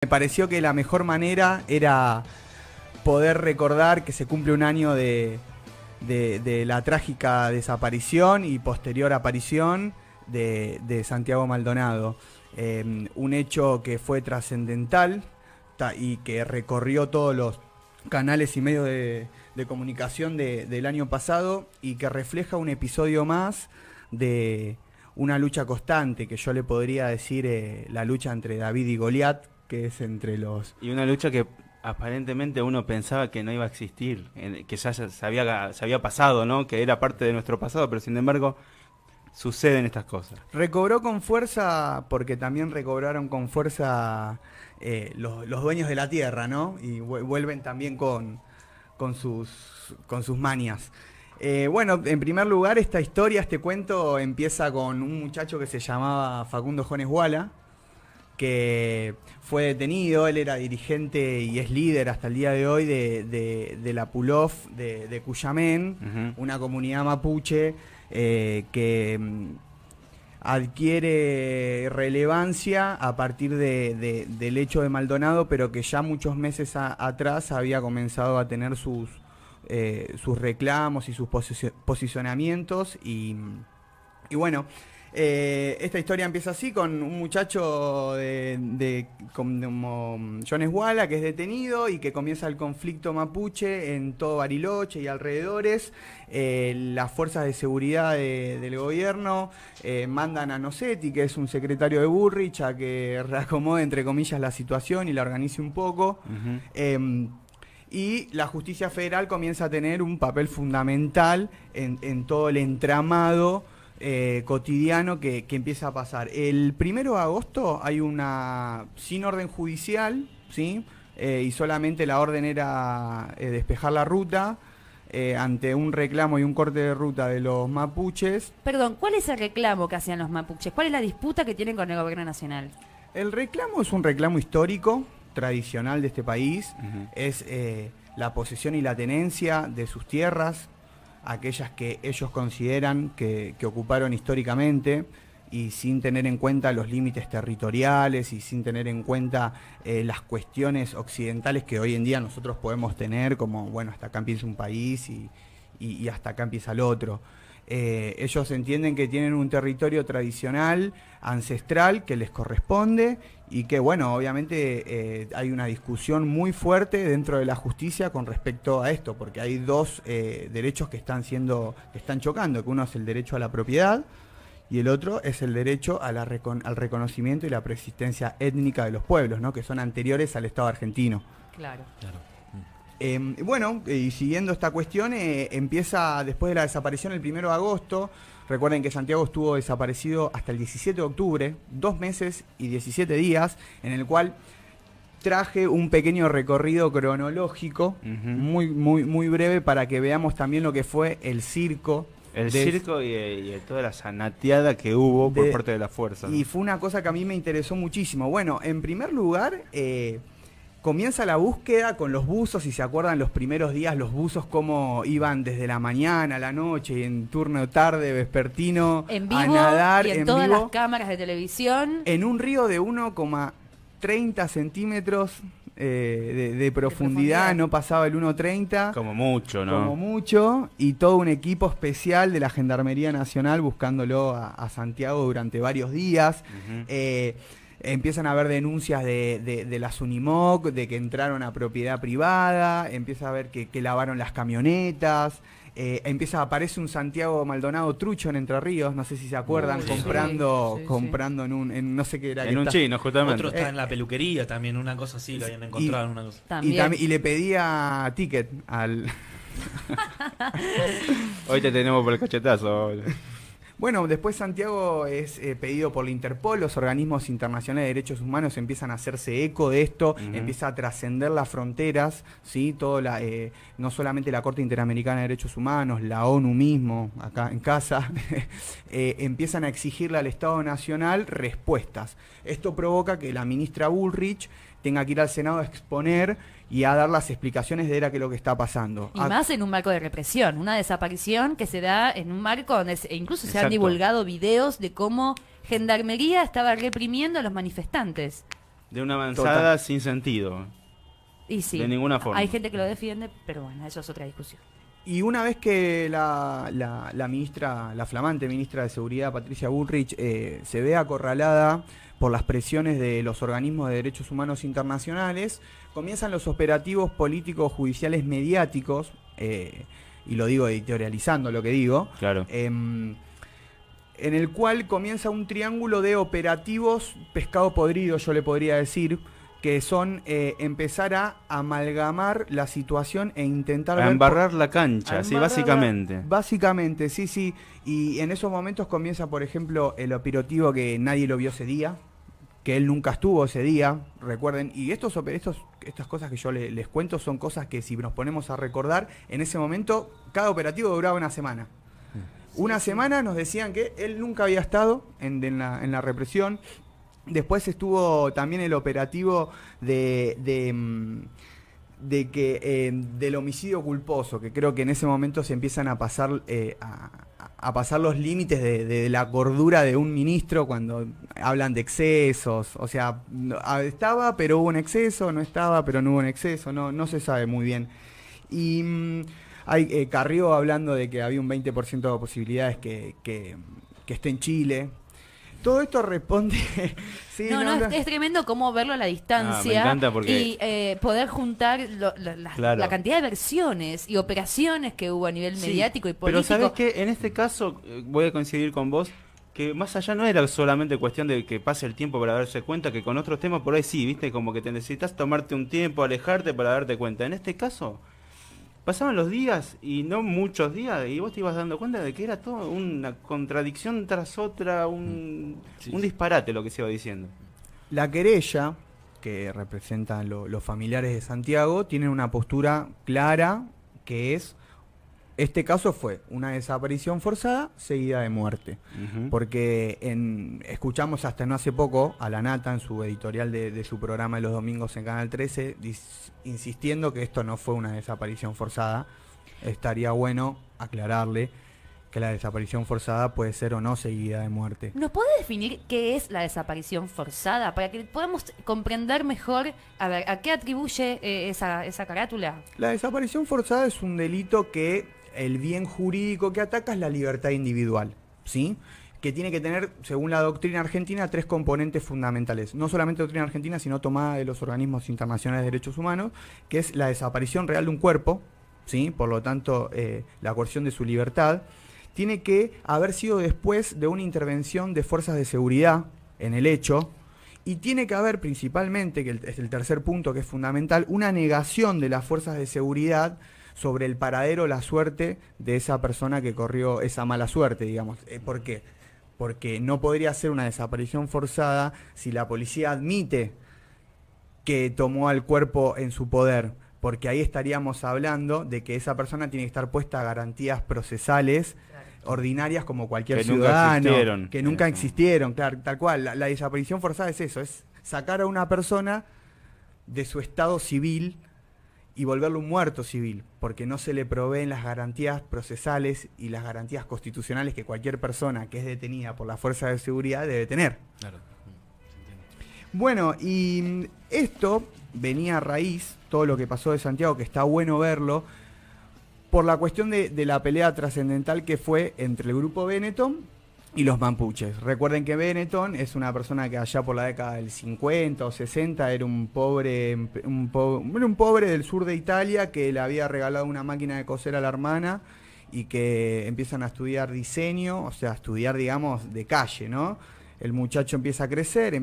Me pareció que la mejor manera era poder recordar que se cumple un año de la trágica desaparición y posterior aparición de Santiago Maldonado. Un hecho que fue trascendental y que recorrió todos los canales y medios de comunicación del año pasado y que refleja un episodio más de una lucha constante, que yo le podría decir la lucha entre David y Goliat, que es entre los... Y una lucha que aparentemente uno pensaba que no iba a existir, que ya se había pasado, ¿no? Que era parte de nuestro pasado, pero sin embargo suceden estas cosas. Recobró con fuerza, porque también recobraron con fuerza los dueños de la tierra, ¿no? Y vuelven también con sus manias. Bueno, en primer lugar, esta historia, este cuento empieza con un muchacho que se llamaba Facundo Jones Guala, que fue detenido. Él era dirigente y es líder hasta el día de hoy de la Pulof de Cuyamén, una comunidad mapuche que adquiere relevancia a partir del hecho de Maldonado, pero que ya muchos meses atrás había comenzado a tener sus reclamos y sus posicionamientos y bueno, esta historia empieza así, con un muchacho como Jones Guala, que es detenido y que comienza el conflicto mapuche en todo Bariloche y alrededores. Las fuerzas de seguridad del gobierno mandan a Nocetti, que es un secretario de Bullrich, a que reacomode entre comillas la situación y la organice un poco. Y la justicia federal comienza a tener un papel fundamental en todo el entramado cotidiano que empieza a pasar. El 1 de agosto hay sin orden judicial, ¿sí? Y solamente la orden era despejar la ruta ante un reclamo y un corte de ruta de los mapuches. Perdón, ¿cuál es el reclamo que hacían los mapuches? ¿Cuál es la disputa que tienen con el gobierno nacional? El reclamo es un reclamo histórico, tradicional de este país. Es la posesión y la tenencia de sus tierras, aquellas que ellos consideran que ocuparon históricamente, y sin tener en cuenta los límites territoriales y sin tener en cuenta las cuestiones occidentales que hoy en día nosotros podemos tener, como, bueno, hasta acá empieza un país y hasta acá empieza el otro. Ellos entienden que tienen un territorio tradicional, ancestral, que les corresponde, y que, bueno, obviamente hay una discusión muy fuerte dentro de la justicia con respecto a esto, porque hay dos derechos que están chocando, que uno es el derecho a la propiedad y el otro es el derecho al reconocimiento y la preexistencia étnica de los pueblos, ¿no? Que son anteriores al Estado argentino. Claro. Bueno, y siguiendo esta cuestión, empieza después de la desaparición el 1 de agosto. Recuerden que Santiago estuvo desaparecido hasta el 17 de octubre, 2 meses y 17 días, en el cual traje un pequeño recorrido cronológico, muy breve, para que veamos también lo que fue el circo. El circo y toda la zanateada que hubo por parte de la fuerza. Y fue una cosa que a mí me interesó muchísimo. Bueno, en primer lugar, comienza la búsqueda con los buzos. Si se acuerdan, los primeros días los buzos cómo iban desde la mañana a la noche y en turno tarde, vespertino, en vivo, a nadar y en todas las cámaras de televisión. En un río de 1,30 centímetros de profundidad, no pasaba el 1,30. Como mucho, ¿no? Como mucho, y todo un equipo especial de la Gendarmería Nacional buscándolo a Santiago durante varios días. Empiezan a haber denuncias de la Sunimoc, de que entraron a propiedad privada, empieza a ver que lavaron las camionetas, aparece un Santiago Maldonado trucho en Entre Ríos, no sé si se acuerdan, comprando en no sé qué era. En un chino, justamente. Otro está en la peluquería también, una cosa así, lo habían encontrado en una cosa. Y le pedía ticket al... Hoy te tenemos por el cachetazo. Bueno, después Santiago es pedido por la Interpol, los organismos internacionales de derechos humanos empiezan a hacerse eco de esto, empieza a trascender las fronteras, ¿sí? No solamente la Corte Interamericana de Derechos Humanos, la ONU mismo, acá en casa, empiezan a exigirle al Estado Nacional respuestas. Esto provoca que la ministra Bullrich tenga que ir al Senado a exponer y a dar las explicaciones de qué es lo que está pasando. Y más en un marco de represión, una desaparición que se da en un marco donde incluso se han divulgado videos de cómo Gendarmería estaba reprimiendo a los manifestantes. De una avanzada sin sentido. Y sí, de ninguna forma. hay gente que lo defiende, pero bueno, eso es otra discusión. Y una vez que la ministra, la flamante ministra de Seguridad, Patricia Bullrich, se ve acorralada por las presiones de los organismos de derechos humanos internacionales, comienzan los operativos políticos, judiciales, mediáticos, y lo digo editorializando lo que digo, Claro. en el cual comienza un triángulo de operativos pescado podrido, yo le podría decir, que son empezar a amalgamar la situación e intentar A ver embarrar la cancha, sí, básicamente. Básicamente, sí. Y en esos momentos comienza, por ejemplo, el operativo que nadie lo vio ese día, que él nunca estuvo ese día, recuerden. Y estas cosas que yo les cuento son cosas que si nos ponemos a recordar, en ese momento cada operativo duraba una semana. Una semana nos decían que él nunca había estado en la represión. Después estuvo también el operativo del homicidio culposo, que creo que en ese momento se empiezan a pasar a pasar los límites de la cordura de un ministro cuando hablan de excesos. O sea, estaba pero hubo un exceso, no estaba pero no hubo un exceso, no se sabe muy bien. Y hay Carrió hablando de que había un 20% de posibilidades que esté en Chile. Todo esto responde... sí, es tremendo cómo verlo a la distancia. Me encanta porque... Y poder juntar Claro. la cantidad de versiones y operaciones que hubo a nivel mediático y político. Pero ¿sabés qué? En este caso, voy a coincidir con vos, que más allá no era solamente cuestión de que pase el tiempo para darse cuenta, que con otros temas por ahí sí, ¿viste? Como que te necesitas tomarte un tiempo, alejarte para darte cuenta. En este caso... Pasaban los días, y no muchos días, y vos te ibas dando cuenta de que era todo una contradicción tras otra, un disparate lo que se iba diciendo. La querella, que representan los familiares de Santiago, tienen una postura clara, que es, este caso fue una desaparición forzada seguida de muerte. Porque escuchamos hasta no hace poco a la Nata en su editorial de su programa de los domingos en Canal 13, insistiendo que esto no fue una desaparición forzada. Estaría bueno aclararle que la desaparición forzada puede ser o no seguida de muerte. ¿Nos puede definir qué es la desaparición forzada? Para que podamos comprender mejor a qué atribuye esa carátula. La desaparición forzada es un delito que el bien jurídico que ataca es la libertad individual, ¿sí? Que tiene que tener, según la doctrina argentina, 3 componentes fundamentales. No solamente doctrina argentina, sino tomada de los organismos internacionales de derechos humanos, que es la desaparición real de un cuerpo, ¿sí? Por lo tanto, la coerción de su libertad. Tiene que haber sido después de una intervención de fuerzas de seguridad en el hecho, y tiene que haber principalmente, que es el tercer punto que es fundamental, una negación de las fuerzas de seguridad sobre el paradero, la suerte de esa persona que corrió esa mala suerte, digamos. ¿Por qué? Porque no podría ser una desaparición forzada si la policía admite que tomó al cuerpo en su poder, porque ahí estaríamos hablando de que esa persona tiene que estar puesta a garantías procesales ordinarias como cualquier que ciudadano, que nunca existieron, claro, tal cual. La desaparición forzada es eso, es sacar a una persona de su estado civil y volverlo un muerto civil, porque no se le proveen las garantías procesales y las garantías constitucionales que cualquier persona que es detenida por la fuerza de seguridad debe tener. Claro. Bueno, y esto venía a raíz, todo lo que pasó de Santiago, que está bueno verlo, por la cuestión de la pelea trascendental que fue entre el grupo Benetton y los mapuches. Recuerden que Benetton es una persona que allá por la década del 50 o 60 era un pobre del sur de Italia que le había regalado una máquina de coser a la hermana y que empiezan a estudiar diseño, o sea, a estudiar, digamos, de calle, ¿no? El muchacho empieza a crecer,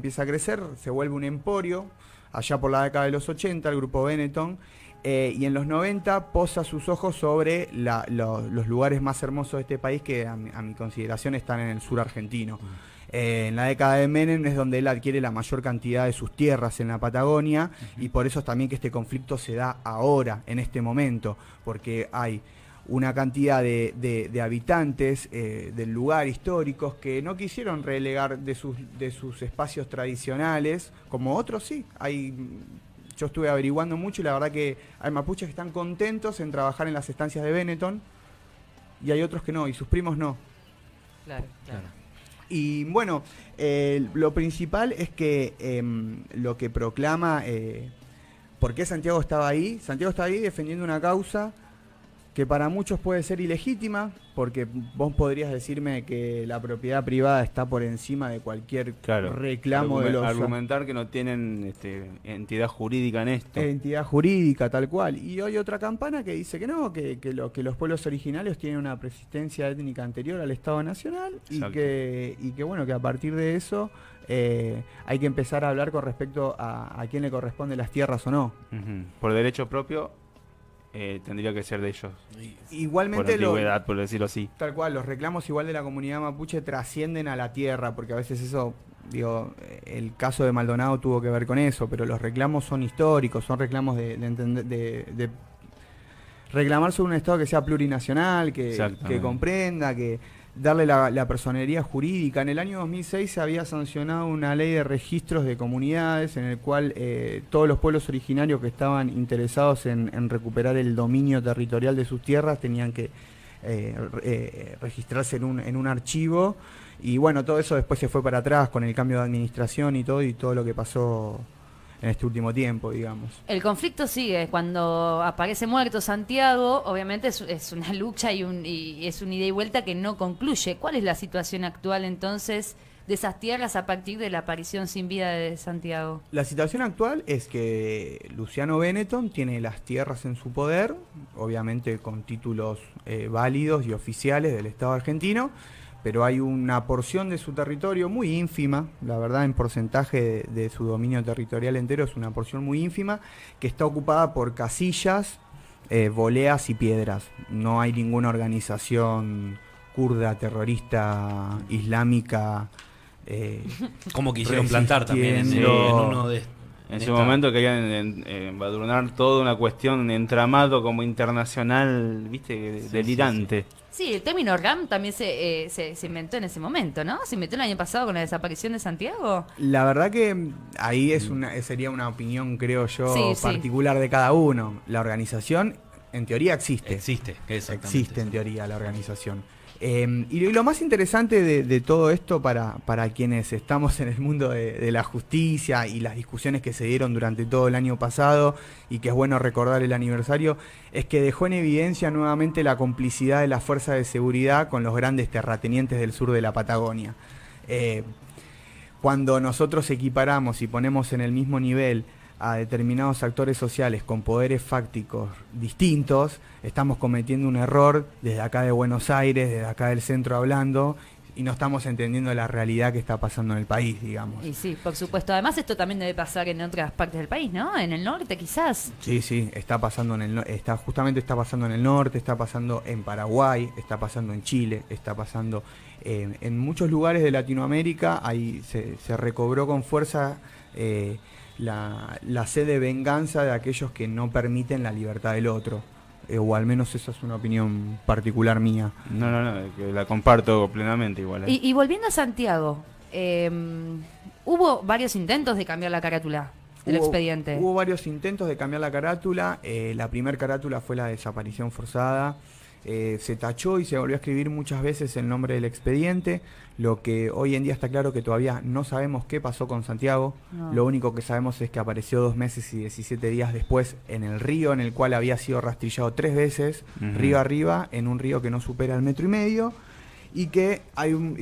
se vuelve un emporio. Allá por la década de los 80, el grupo Benetton, y en los 90 posa sus ojos sobre los lugares más hermosos de este país que a mi consideración están en el sur argentino. En la década de Menem es donde él adquiere la mayor cantidad de sus tierras en la Patagonia, y por eso es también que este conflicto se da ahora, en este momento, porque hay una cantidad de habitantes del lugar históricos que no quisieron relegar de sus espacios tradicionales, como otros sí. Yo estuve averiguando mucho y la verdad que hay mapuches que están contentos en trabajar en las estancias de Benetton y hay otros que no, y sus primos no. Claro. Y bueno, lo principal es que lo que proclama, ¿por qué Santiago estaba ahí? Santiago estaba ahí defendiendo una causa que para muchos puede ser ilegítima, porque vos podrías decirme que la propiedad privada está por encima de cualquier reclamo de los... Argumentar que no tienen entidad jurídica en esto. Entidad jurídica, tal cual. Y hay otra campana que dice que no, que los pueblos originarios tienen una persistencia étnica anterior al Estado Nacional y que bueno, que a partir de eso hay que empezar a hablar con respecto a quién le corresponde las tierras o no. Por derecho propio tendría que ser de ellos. Igualmente por antigüedad, por decirlo así. Tal cual, los reclamos igual de la comunidad mapuche trascienden a la tierra, porque a veces eso, digo, el caso de Maldonado tuvo que ver con eso, pero los reclamos son históricos, son reclamos de reclamar sobre un Estado que sea plurinacional, que comprenda, que darle la personería jurídica. En el año 2006 se había sancionado una ley de registros de comunidades en el cual todos los pueblos originarios que estaban interesados en recuperar el dominio territorial de sus tierras tenían que registrarse en un archivo, y bueno, todo eso después se fue para atrás con el cambio de administración y todo lo que pasó en este último tiempo, digamos. El conflicto sigue. Cuando aparece muerto Santiago, obviamente es una lucha y es un ida y vuelta que no concluye. ¿Cuál es la situación actual entonces de esas tierras a partir de la aparición sin vida de Santiago? La situación actual es que Luciano Benetton tiene las tierras en su poder, obviamente con títulos válidos y oficiales del Estado argentino, pero hay una porción de su territorio muy ínfima, la verdad, en porcentaje de su dominio territorial entero es una porción muy ínfima, que está ocupada por casillas, voleas y piedras. No hay ninguna organización kurda, terrorista, islámica. Como quisieron plantar también en uno de en su momento querían embadurnar toda una cuestión entramado como internacional, viste, delirante. Sí, el término RAM también se inventó en ese momento, ¿no? Se inventó el año pasado con la desaparición de Santiago. La verdad que ahí sería una opinión, creo yo, particular de cada uno. La organización, en teoría, existe. Existe en teoría la organización. Y lo más interesante de todo esto para quienes estamos en el mundo de la justicia y las discusiones que se dieron durante todo el año pasado, y que es bueno recordar el aniversario, es que dejó en evidencia nuevamente la complicidad de las fuerzas de seguridad con los grandes terratenientes del sur de la Patagonia. Cuando nosotros equiparamos y ponemos en el mismo nivel a determinados actores sociales con poderes fácticos distintos, estamos cometiendo un error desde acá de Buenos Aires, desde acá del centro hablando, y no estamos entendiendo la realidad que está pasando en el país, digamos. Y sí, por supuesto. Además, esto también debe pasar en otras partes del país, ¿no? En el norte, quizás. Sí, está pasando justamente está pasando en el norte, está pasando en Paraguay, está pasando en Chile, está pasando en muchos lugares de Latinoamérica. Ahí se recobró con fuerza la sed de venganza de aquellos que no permiten la libertad del otro, o al menos esa es una opinión particular mía. No, que la comparto plenamente igual. Y volviendo a Santiago, hubo varios intentos de cambiar la carátula del expediente. Hubo varios intentos de cambiar la carátula. La primera carátula fue la desaparición forzada. Se tachó y se volvió a escribir muchas veces el nombre del expediente. Lo que hoy en día está claro que todavía no sabemos qué pasó con Santiago. No. Lo único que sabemos es que apareció 2 meses y 17 días después en el río en el cual había sido rastrillado 3 veces, río arriba, en un río que no supera el 1,5 metros, y que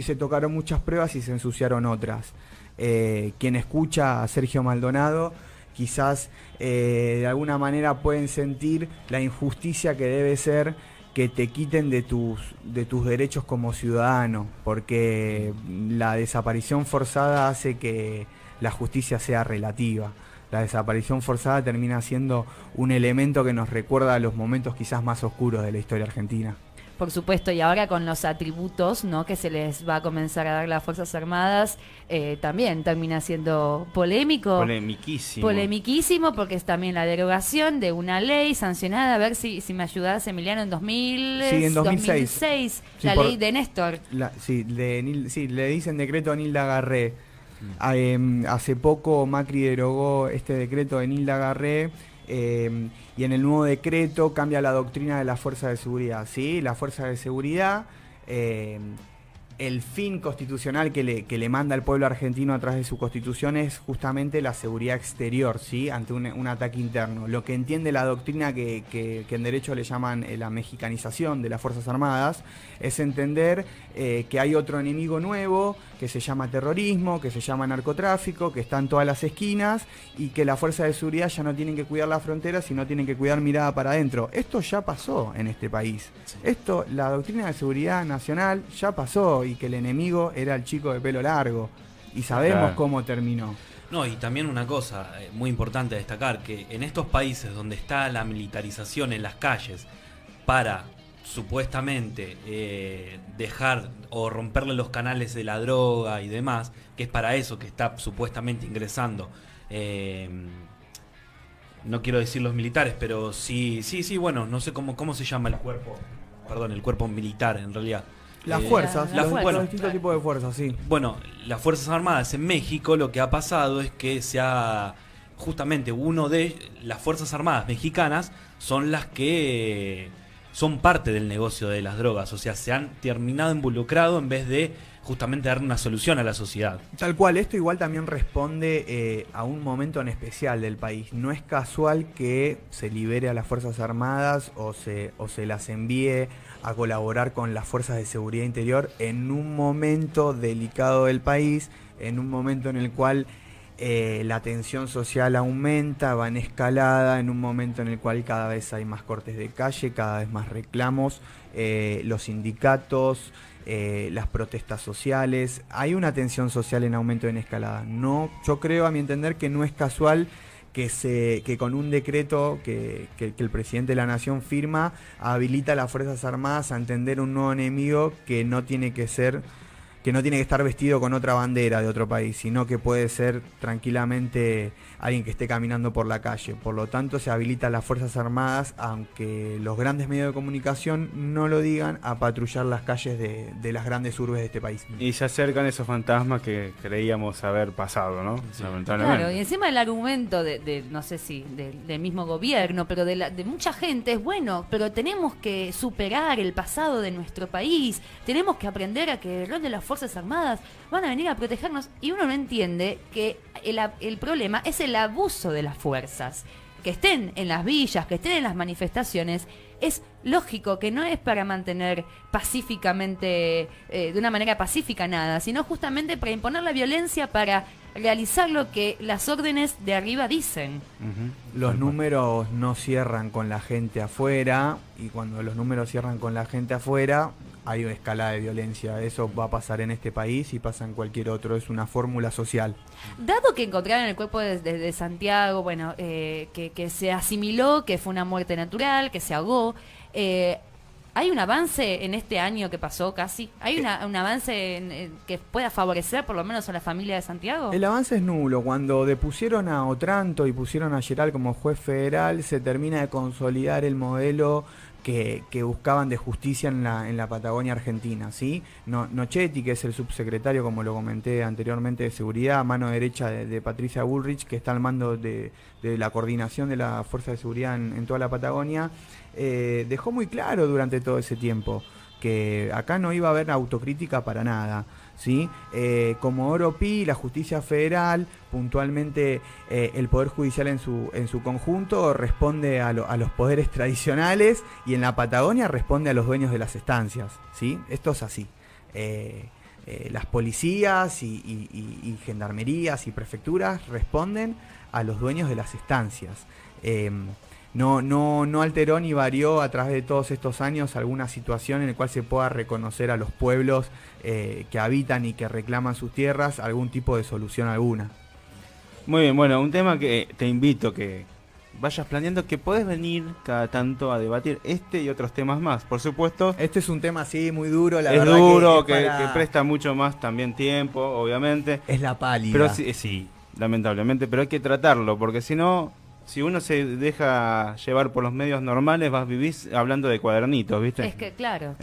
se tocaron muchas pruebas y se ensuciaron otras. Quien escucha a Sergio Maldonado quizás de alguna manera pueden sentir la injusticia que debe ser que te quiten de tus derechos como ciudadano, porque la desaparición forzada hace que la justicia sea relativa. La desaparición forzada termina siendo un elemento que nos recuerda a los momentos quizás más oscuros de la historia argentina. Por supuesto, y ahora con los atributos, ¿no?, que se les va a comenzar a dar a las Fuerzas Armadas, también termina siendo polémico. Polemiquísimo, porque es también la derogación de una ley sancionada, a ver si me ayudás, Emiliano, en 2006, sí, la ley de Néstor. Le dicen decreto a Nilda Garré. Hace poco Macri derogó este decreto de Nilda Garré, y en el nuevo decreto cambia la doctrina de la fuerza de seguridad. ¿Sí? La fuerza de seguridad el fin constitucional que le manda el pueblo argentino a través de su constitución es justamente la seguridad exterior, ¿sí? Ante un ataque interno. Lo que entiende la doctrina que en derecho le llaman la mexicanización de las Fuerzas Armadas es entender que hay otro enemigo nuevo que se llama terrorismo, que se llama narcotráfico, que está en todas las esquinas y que las fuerzas de seguridad ya no tienen que cuidar las fronteras, sino tienen que cuidar mirada para adentro. Esto ya pasó en este país. Esto, la doctrina de seguridad nacional ya pasó y que el enemigo era el chico de pelo largo y sabemos cómo terminó. No, y también una cosa muy importante a destacar, que en estos países donde está la militarización en las calles para supuestamente dejar o romperle los canales de la droga y demás, que es para eso que está supuestamente ingresando, no quiero decir los militares, pero sí, bueno, no sé cómo se llama el cuerpo militar en realidad. Las fuerzas, los distintos tipos de fuerzas, sí. Bueno, las Fuerzas Armadas en México lo que ha pasado es que justamente las Fuerzas Armadas mexicanas son las que son parte del negocio de las drogas, o sea, se han terminado involucrado en vez de justamente dar una solución a la sociedad. Tal cual, esto igual también responde a un momento en especial del país. No es casual que se libere a las Fuerzas Armadas o se las envíe a colaborar con las fuerzas de seguridad interior en un momento delicado del país, en un momento en el cual la tensión social aumenta, va en escalada, en un momento en el cual cada vez hay más cortes de calle, cada vez más reclamos, los sindicatos, las protestas sociales, hay una tensión social en aumento, en escalada. No, yo creo, a mi entender, que no es casual que con un decreto que el presidente de la Nación firma, habilita a las Fuerzas Armadas a entender un nuevo enemigo que no tiene que estar vestido con otra bandera de otro país, sino que puede ser tranquilamente alguien que esté caminando por la calle. Por lo tanto, se habilita a las Fuerzas Armadas, aunque los grandes medios de comunicación no lo digan, a patrullar las calles de las grandes urbes de este país. Y se acercan esos fantasmas que creíamos haber pasado, ¿no? Sí. Lamentablemente. Claro, y encima el argumento no sé si del mismo gobierno, pero de mucha gente es bueno, pero tenemos que superar el pasado de nuestro país, tenemos que aprender a que el rol de las Fuerzas Armadas van a venir a protegernos, y uno no entiende que el problema es el abuso de las fuerzas. Que estén en las villas, que estén en las manifestaciones, es lógico que no es para mantener pacíficamente, de una manera pacífica nada, sino justamente para imponer la violencia, para realizar lo que las órdenes de arriba dicen. Los números no cierran con la gente afuera, y cuando los números cierran con la gente afuera, hay una escalada de violencia. Eso va a pasar en este país y pasa en cualquier otro. Es una fórmula social. Dado que encontraron el cuerpo de Santiago, bueno, que se asimiló, que fue una muerte natural, que se ahogó, ¿hay un avance en este año que pasó casi? ¿Hay un avance que pueda favorecer por lo menos a la familia de Santiago? El avance es nulo. Cuando depusieron a Otranto y pusieron a Geral como juez federal, se termina de consolidar el modelo que buscaban de justicia en la Patagonia Argentina, ¿sí? Nochetti, que es el subsecretario, como lo comenté anteriormente, de seguridad, mano derecha de Patricia Bullrich, que está al mando de la coordinación de la Fuerza de Seguridad en toda la Patagonia, dejó muy claro durante todo ese tiempo que acá no iba a haber autocrítica para nada, ¿sí? Comodoro Pi, la justicia federal, puntualmente el Poder Judicial en su conjunto, responde a los poderes tradicionales, y en la Patagonia responde a los dueños de las estancias, ¿sí? Esto es así. Las policías y gendarmerías y prefecturas responden a los dueños de las estancias. No alteró ni varió a través de todos estos años alguna situación en la cual se pueda reconocer a los pueblos que habitan y que reclaman sus tierras algún tipo de solución alguna. Muy bien, bueno, un tema que te invito que vayas planeando, que podés venir cada tanto a debatir este y otros temas más, por supuesto. Este es un tema, sí, muy duro, la es verdad. Duro, que presta mucho más también tiempo, obviamente. Es la pálida. Pero sí, lamentablemente, pero hay que tratarlo, porque si no, si uno se deja llevar por los medios normales, vas a vivir hablando de cuadernitos, ¿viste? Es que claro.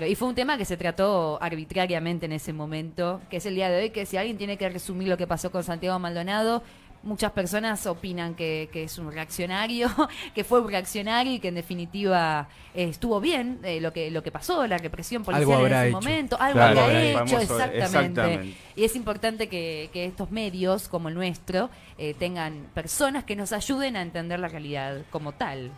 Y fue un tema que se trató arbitrariamente en ese momento, que es el día de hoy, que si alguien tiene que resumir lo que pasó con Santiago Maldonado, muchas personas opinan que es un reaccionario, que fue un reaccionario y que en definitiva estuvo bien lo que pasó, la represión policial en ese momento, algo habrá hecho, exactamente. Y es importante que estos medios como el nuestro tengan personas que nos ayuden a entender la realidad como tal.